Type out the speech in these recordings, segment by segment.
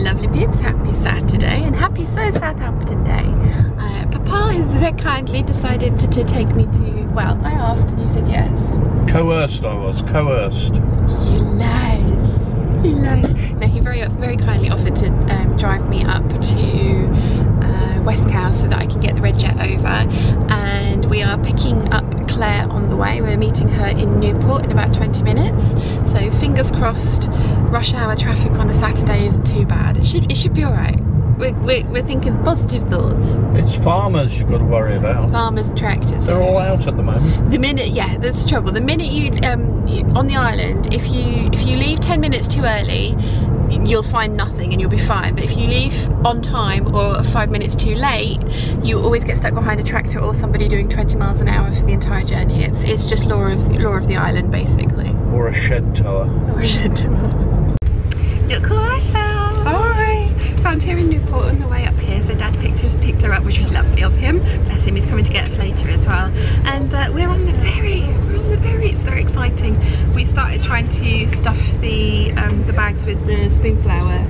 lovely peeps, happy Saturday and happy Southampton Day. Papa has very kindly decided to take me to, well, I asked and you said yes. Coerced I was, coerced. You lies. He lies. No, he very kindly offered to drive me up to West Cow so that I can get the red jet over, and we are picking up Claire on the way. We're meeting her in Newport in about 20 minutes, so fingers crossed rush hour traffic on a Saturday isn't too bad. It should be alright. We're thinking positive thoughts. It's farmers you've got to worry about. Farmers, tractors. They're all out at the moment. The minute, yeah, that's the trouble. The minute you on the island, if you leave 10 minutes too early, you'll find nothing and you'll be fine. But if you leave on time or 5 minutes too late, you always get stuck behind a tractor or somebody doing 20 miles an hour for the entire journey. It's just law of the island, basically. Or a shed tower. Or a shed tower. Look who I found. Hi. Found her in Newport on the way up here. So Dad picked her up, which was lovely of him. Bless him, he's coming to get us later as well. And we're on the ferry. We're on the ferry. It's very exciting. We started trying to stuff the bags with the spoonflower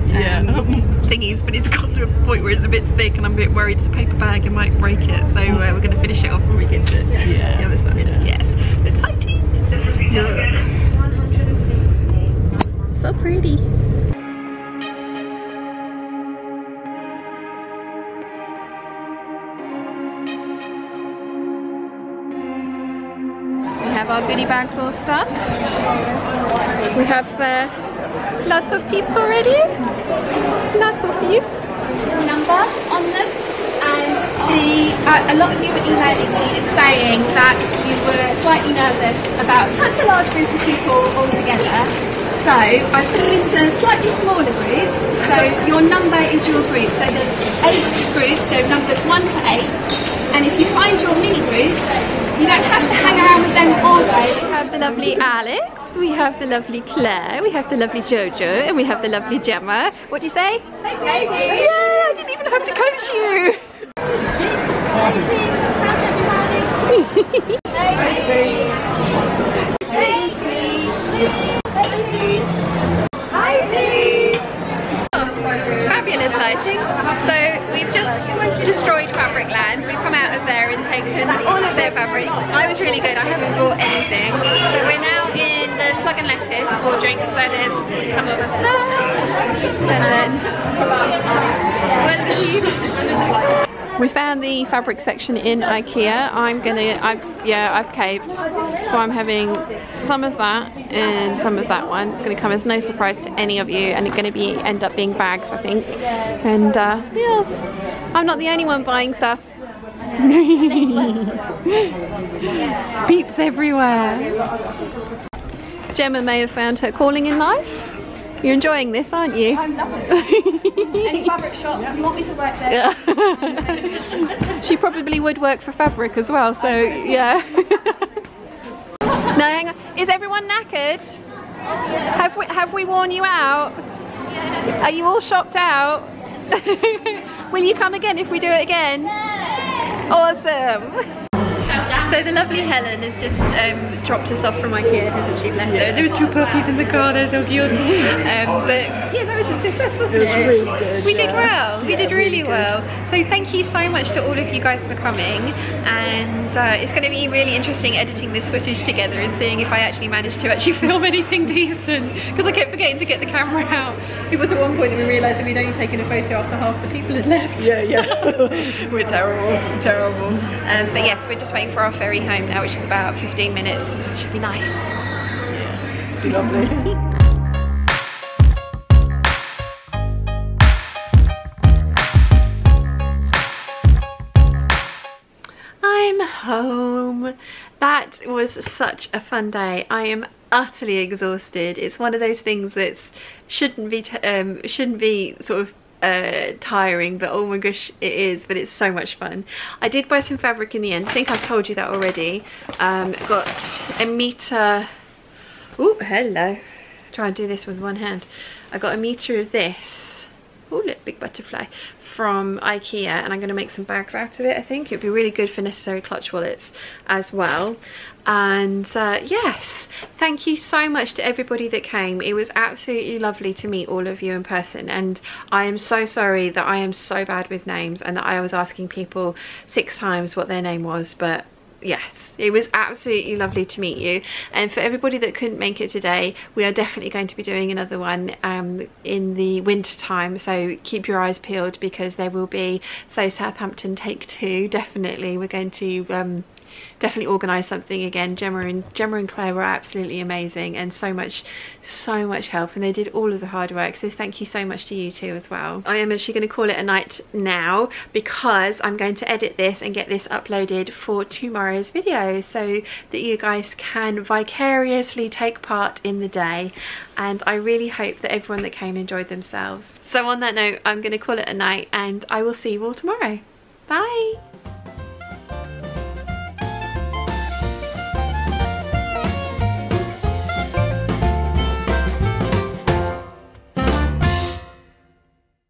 thingies, but it's got to a point where it's a bit thick, and I'm a bit worried it's a paper bag and might break it. So we're going to finish it off when we get to the other side. Yes, exciting. So pretty. We have our goodie bags all stuffed. We have lots of peeps already. Lots of peeps. Your number on them, and a lot of you were emailing me and saying that you were slightly nervous about such a large group of people all together. So I put them into slightly smaller groups. So your number is your group. So there's 8 groups, so numbers 1 to 8. And if you find your mini groups, you don't have to hang around with them all day. We have the lovely Alex, we have the lovely Claire, we have the lovely Jojo, and we have the lovely Gemma. What do you say? Hey, baby. Yeah, I didn't even have to coach you. Fabulous lighting. So we've just destroyed Fabric Land. We've come out of there and taken all of their fabrics. I was really good, I haven't bought anything. So we're now in the Slug and Lettuce for drinks. So there's some of us there. And then we found the fabric section in IKEA. I've caved. So I'm having some of that and some of that one. It's going to come as no surprise to any of you, and it's going to end up being bags, I think. And yes, I'm not the only one buying stuff. Peeps everywhere. Gemma may have found her calling in life. You're enjoying this, aren't you? I'm loving it. Any fabric shops, if you want me to work there. Yeah. She probably would work for fabric as well, so yeah. No, hang on. Is everyone knackered? Have we worn you out? Are you all shocked out? Will you come again if we do it again? Awesome. So the lovely Helen has just dropped us off from IKEA, hasn't she? Bless her. There were 2 puppies in the car, they're so cute. But yeah, that was a success, wasn't it? Really good. We did well, we did really well. So thank you so much to all of you guys for coming, and it's going to be really interesting editing this footage together and seeing if I actually managed to film anything decent, because I kept forgetting to get the camera out. It was at one point that we realised that we'd only taken a photo after half the people had left. Yeah. We're terrible. But yes, we're just waiting for our ferry home now, which is about 15 minutes. Should be nice. Yeah, be lovely. I'm home. That was such a fun day. I am utterly exhausted. It's one of those things that shouldn't be sort of tiring, but oh my gosh, it is. But it's so much fun. I did buy some fabric in the end. I think I've told you that already. Got a meter. Oh, hello. Try and do this with one hand. I got a meter of this, oh look, big butterfly, from IKEA, and I'm going to make some bags out of it. I think it'd be really good for necessary clutch wallets as well. And yes, thank you so much to everybody that came. It was absolutely lovely to meet all of you in person, and I am so sorry that I am so bad with names and that I was asking people 6 times what their name was, but yes, it was absolutely lovely to meet you. And for everybody that couldn't make it today, we are definitely going to be doing another one in the winter time, so keep your eyes peeled, because there will be Southampton take 2. Definitely, we're going to definitely organise something again. Gemma and Claire were absolutely amazing, and so much help, and they did all of the hard work, so thank you so much to you too as well. I am actually going to call it a night now, because I'm going to edit this and get this uploaded for tomorrow's video, so that you guys can vicariously take part in the day. And I really hope that everyone that came enjoyed themselves. So on that note, I'm going to call it a night, and I will see you all tomorrow. Bye.